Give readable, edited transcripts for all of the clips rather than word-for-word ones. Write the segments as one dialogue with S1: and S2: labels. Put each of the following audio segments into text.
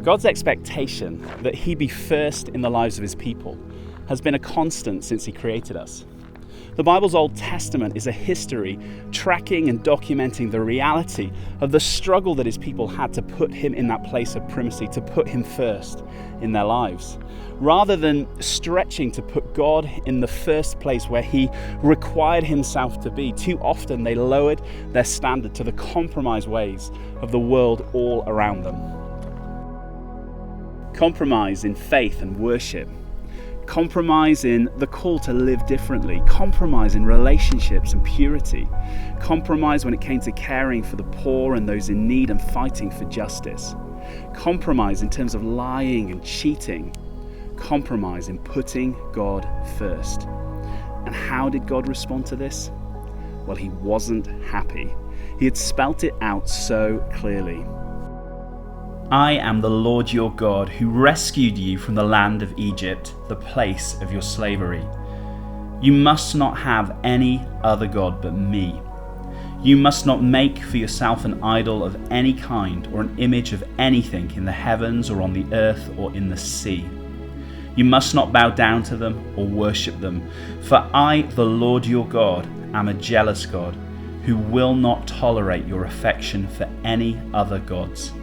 S1: God's expectation that he be first in the lives of his people has been a constant since he created us. The Bible's Old Testament is a history tracking and documenting the reality of the struggle that his people had to put him in that place of primacy, to put him first in their lives. Rather than stretching to put God in the first place where he required himself to be, too often they lowered their standard to the compromised ways of the world all around them. Compromise in faith and worship. Compromise in the call to live differently. Compromise in relationships and purity. Compromise when it came to caring for the poor and those in need and fighting for justice. Compromise in terms of lying and cheating. Compromise in putting God first. And how did God respond to this? Well, he wasn't happy. He had spelt it out so clearly. I am the Lord your God who rescued you from the land of Egypt, the place of your slavery. You must not have any other God but me. You must not make for yourself an idol of any kind or an image of anything in the heavens or on the earth or in the sea. You must not bow down to them or worship them, for I, the Lord your God, am a jealous God who will not tolerate your affection for any other gods.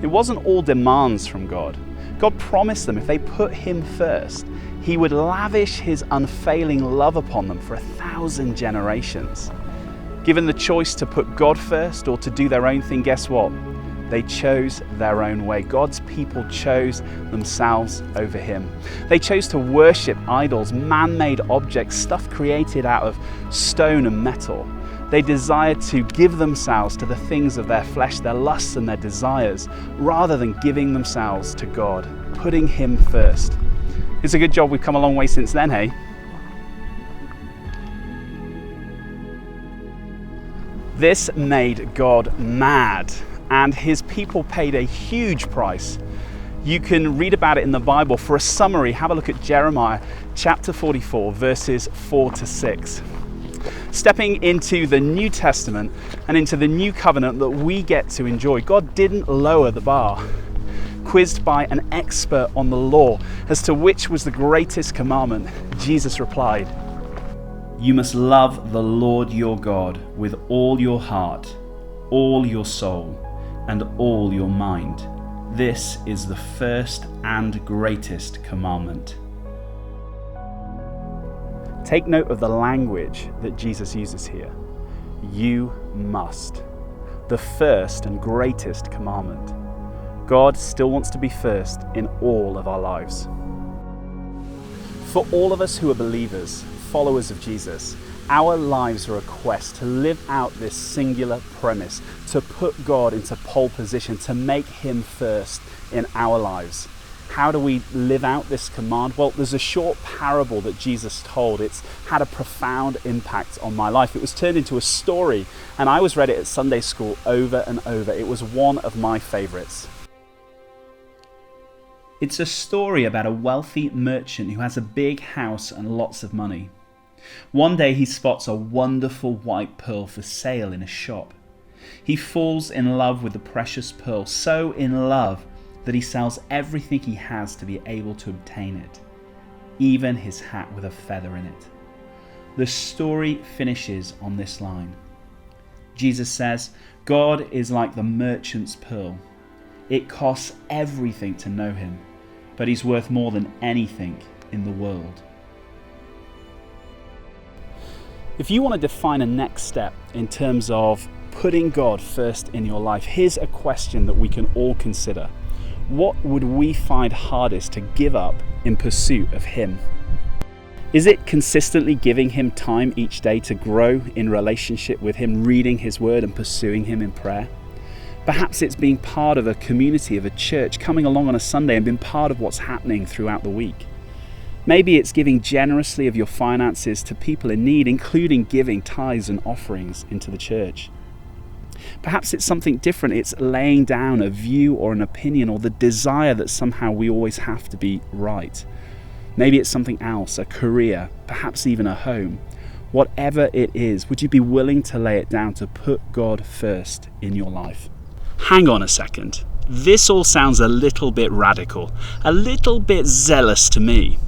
S1: It wasn't all demands from God. God promised them if they put him first, he would lavish his unfailing love upon them for 1,000 generations. Given the choice to put God first or to do their own thing, guess what? They chose their own way. God's people chose themselves over him. They chose to worship idols, man-made objects, stuff created out of stone and metal. They desired to give themselves to the things of their flesh, their lusts and their desires, rather than giving themselves to God, putting him first. It's a good job we've come a long way since then, hey? This made God mad, and his people paid a huge price. You can read about it in the Bible. For a summary, have a look at Jeremiah chapter 44, verses 4 to 6. Stepping into the New Testament and into the new covenant that we get to enjoy, God didn't lower the bar. Quizzed by an expert on the law as to which was the greatest commandment, Jesus replied, "You must love the Lord your God with all your heart, all your soul, and all your mind. This is the first and greatest commandment." Take note of the language that Jesus uses here. You must. The first and greatest commandment. God still wants to be first in all of our lives. For all of us who are believers, followers of Jesus, our lives are a quest to live out this singular premise, to put God into pole position, to make him first in our lives. How do we live out this command? Well, there's a short parable that Jesus told. It's had a profound impact on my life. It was turned into a story, and I always read it at Sunday school over and over. It was one of my favorites. It's a story about a wealthy merchant who has a big house and lots of money. One day he spots a wonderful white pearl for sale in a shop. He falls in love with the precious pearl, so in love that he sells everything he has to be able to obtain it, even his hat with a feather in it. The story finishes on this line. Jesus says, God is like the merchant's pearl. It costs everything to know him, but he's worth more than anything in the world. If you want to define a next step in terms of putting God first in your life, here's a question that we can all consider. What would we find hardest to give up in pursuit of him? Is it consistently giving him time each day to grow in relationship with him, reading his word and pursuing him in prayer? Perhaps it's being part of a community, of a church, coming along on a Sunday and being part of what's happening throughout the week. Maybe it's giving generously of your finances to people in need, including giving tithes and offerings into the church. Perhaps it's something different. It's laying down a view or an opinion or the desire that somehow we always have to be right. Maybe it's something else, a career, perhaps even a home. Whatever it is, would you be willing to lay it down to put God first in your life? Hang on a second. this all sounds a little bit radical, a little bit zealous to me.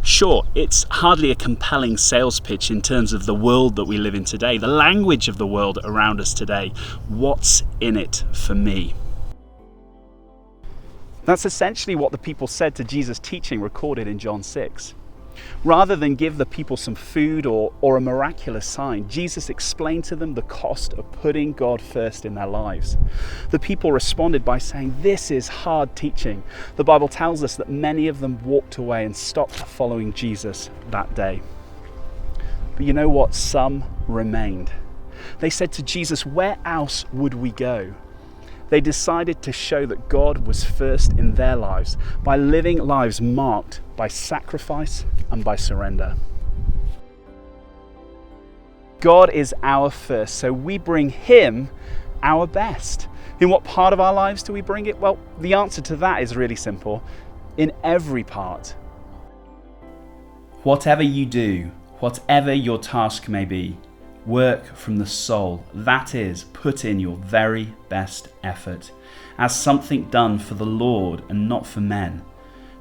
S1: Sure, it's hardly a compelling sales pitch in terms of the world that we live in today, the language of the world around us today. What's in it for me? That's essentially what the people said to Jesus' teaching recorded in John 6. Rather than give the people some food or a miraculous sign, Jesus explained to them the cost of putting God first in their lives. The people responded by saying, "This is hard teaching." The Bible tells us that many of them walked away and stopped following Jesus that day. But you know what? Some remained. They said to Jesus, "Where else would we go?" They decided to show that God was first in their lives by living lives marked by sacrifice and by surrender. God is our first, so we bring Him our best. In what part of our lives do we bring it? Well, the answer to that is really simple. In every part. Whatever you do, whatever your task may be, work from the soul. That is, put in your very best effort as something done for the Lord and not for men,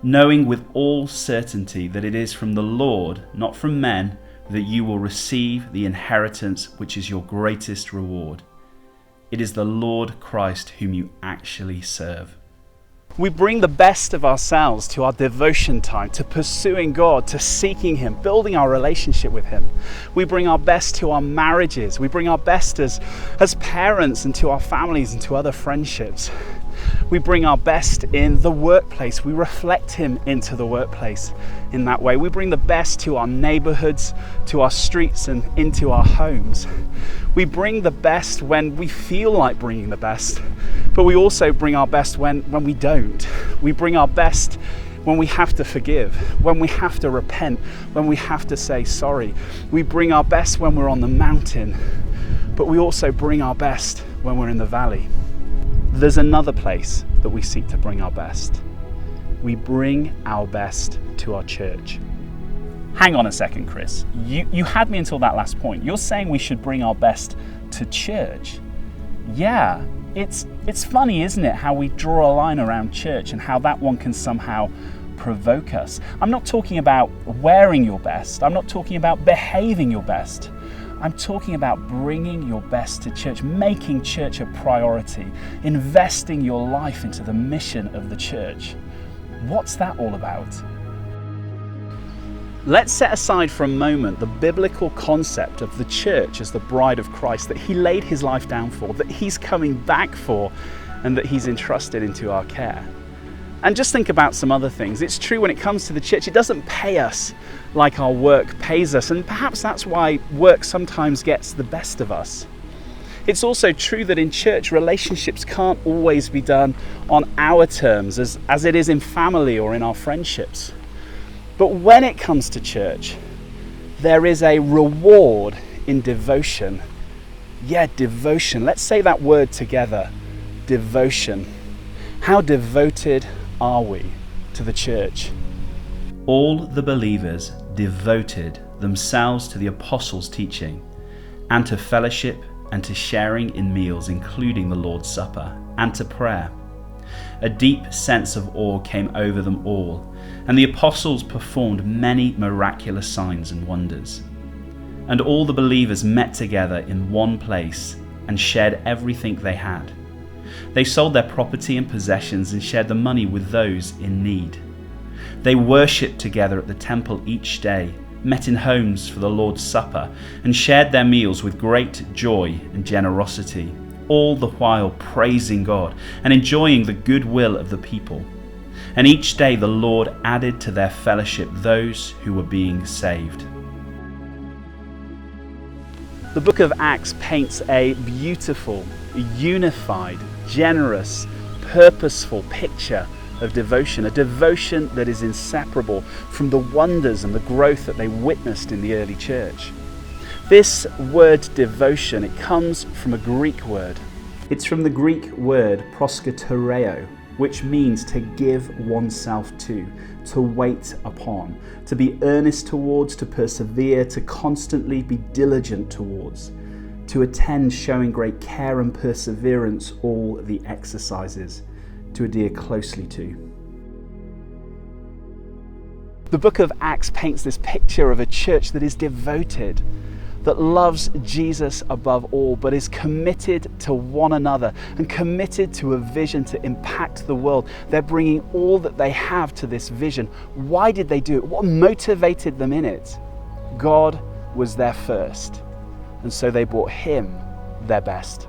S1: knowing with all certainty that it is from the Lord, not from men, that you will receive the inheritance which is your greatest reward. It is the Lord Christ whom you actually serve. We bring the best of ourselves to our devotion time, to pursuing God, to seeking Him, building our relationship with Him. We bring our best to our marriages. We bring our best as parents and to our families and to other friendships. We bring our best in the workplace. We reflect Him into the workplace in that way. We bring the best to our neighborhoods, to our streets and into our homes. We bring the best when we feel like bringing the best, but we also bring our best when we don't. We bring our best when we have to forgive, when we have to repent, when we have to say sorry. We bring our best when we're on the mountain, but we also bring our best when we're in the valley. There's another place that we seek to bring our best. We bring our best to our church. Hang on a second, Chris. You had me until that last point. You're saying we should bring our best to church. Yeah, it's funny, isn't it, how we draw a line around church and how that one can somehow provoke us. I'm not talking about wearing your best. I'm not talking about behaving your best. I'm talking about bringing your best to church, making church a priority, investing your life into the mission of the church. What's that all about? Let's set aside for a moment the biblical concept of the church as the bride of Christ that He laid His life down for, that He's coming back for, and that He's entrusted into our care. And just think about some other things. It's true when it comes to the church, it doesn't pay us like our work pays us, and perhaps that's why work sometimes gets the best of us. It's also true that in church, relationships can't always be done on our terms as it is in family or in our friendships. But when it comes to church, there is a reward in devotion. Yeah, devotion. Let's say that word together. Devotion. How devoted are we to the church? All the believers devoted themselves to the apostles' teaching and to fellowship and to sharing in meals, including the Lord's Supper, and to prayer. A deep sense of awe came over them all, and the apostles performed many miraculous signs and wonders. And all the believers met together in one place and shared everything they had. They sold their property and possessions and shared the money with those in need. They worshipped together at the temple each day, met in homes for the Lord's Supper, and shared their meals with great joy and generosity, all the while praising God and enjoying the goodwill of the people. And each day the Lord added to their fellowship those who were being saved. The book of Acts paints a beautiful, unified, generous, purposeful picture of devotion, a devotion that is inseparable from the wonders and the growth that they witnessed in the early church. This word devotion, it comes from a Greek word. It's from the Greek word proskatereo, which means to give oneself to wait upon, to be earnest towards, to persevere, to constantly be diligent towards, to attend showing great care and perseverance all the exercises, to adhere closely to. The book of Acts paints this picture of a church that is devoted, that loves Jesus above all, but is committed to one another and committed to a vision to impact the world. They're bringing all that they have to this vision. Why did they do it? What motivated them in it? God was there first, and so they brought him their best.